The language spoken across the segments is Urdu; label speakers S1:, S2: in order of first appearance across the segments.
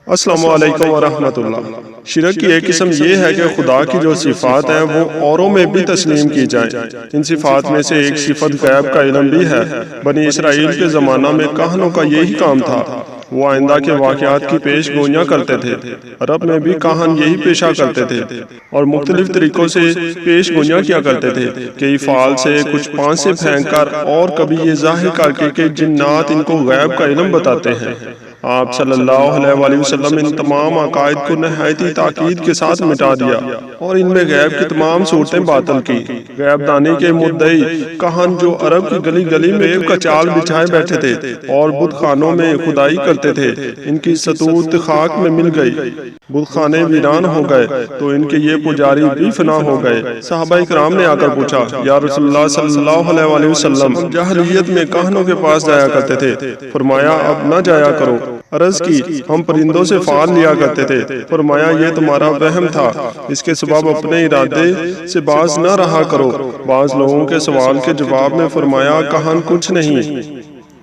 S1: السلام علیکم ورحمۃ اللہ۔ شرک کی ایک قسم یہ ہے کہ خدا کی جو صفات ہیں وہ اوروں میں بھی تسلیم کی جائیں۔ ان صفات میں سے ایک صفت غیب کا علم بھی ہے۔ بنی اسرائیل کے زمانہ میں کاہنوں کا یہی کام تھا، وہ آئندہ کے واقعات کی پیش گوئیاں کرتے تھے۔ عرب میں بھی کاہن یہی پیشہ کرتے تھے اور مختلف طریقوں سے پیش گوئیاں کیا کرتے تھے، کئی فال سے، کچھ پانچ سے پھینک کر، اور کبھی یہ ظاہر کر کے کہ جنات ان کو غیب کا علم بتاتے ہیں۔ آپ صلی اللہ علیہ وآلہ وسلم ان تمام عقائد کو نہایتی تاکید کے ساتھ مٹا دیا اور ان میں غیب کی تمام صورتیں باطل کی۔ غیب دانی کے مدعی کاہن جو عرب کی گلی گلی میں غیب کا چال بچھائے بیٹھے تھے اور بت خانوں میں خدائی کرتے تھے، ان کی ستوت خاک میں مل گئی، بت خانے ویران ہو گئے تو ان کے یہ پجاری بھی فنا ہو گئے۔ صحابہ کرام نے آ کر پوچھا، یا رسول اللہ صلی اللہ علیہ وآلہ وسلم، جاہلیت میں کاہنوں کے پاس جایا کرتے تھے، فرمایا اب نہ جایا کرو۔ عرض کی، ہم پرندوں سے فال لیا کرتے تھے، فرمایا یہ تمہارا وہم تھا، اس کے سبب اپنے ارادے سے باز نہ رہا کرو۔ بعض لوگوں کے سوال کے جواب میں فرمایا کاہن کچھ نہیں۔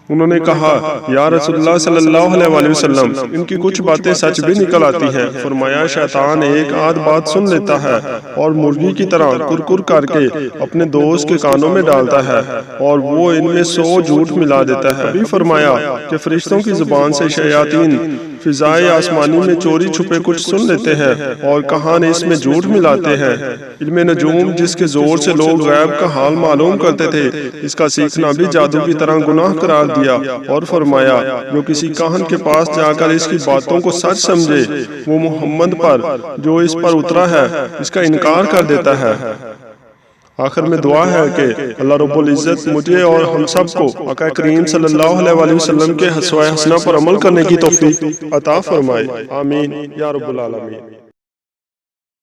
S1: انہوں نے کہا، یا رسول اللہ صلی اللہ علیہ وآلہ وسلم، ان کی کچھ باتیں سچ بھی نکل آتی ہیں۔ فرمایا شیطان ایک آدھ بات سن لیتا ہے اور مرغی کی طرح کرکر کر کے اپنے دوست کے کانوں میں ڈالتا ہے اور وہ ان میں 100 جھوٹ ملا دیتا ہے۔ بھی فرمایا کہ فرشتوں کی زبان سے شیاطین فضائے آسمانی میں چوری چھپے کچھ سن لیتے ہیں اور کہان اس میں جھوٹ ملاتے ہیں۔ علم نجوم جس کے زور سے لوگ غیب کا حال معلوم کرتے تھے، اس کا سیکھنا بھی جادو کی طرح گناہ قرار دیا اور فرمایا جو کسی کاہن کے پاس جا کر اس کی باتوں کو سچ سمجھے، وہ محمد پر جو اس پر اترا ہے اس کا انکار کر دیتا ہے۔ آخر میں دعا ہے کہ اللہ رب العزت مجھے اور ہم سب کو آقا کریم صلی اللہ علیہ وآلہ وسلم کے اسوہ حسنہ پر عمل کرنے کی توفیق عطا فرمائے، آمین یا رب العالمین۔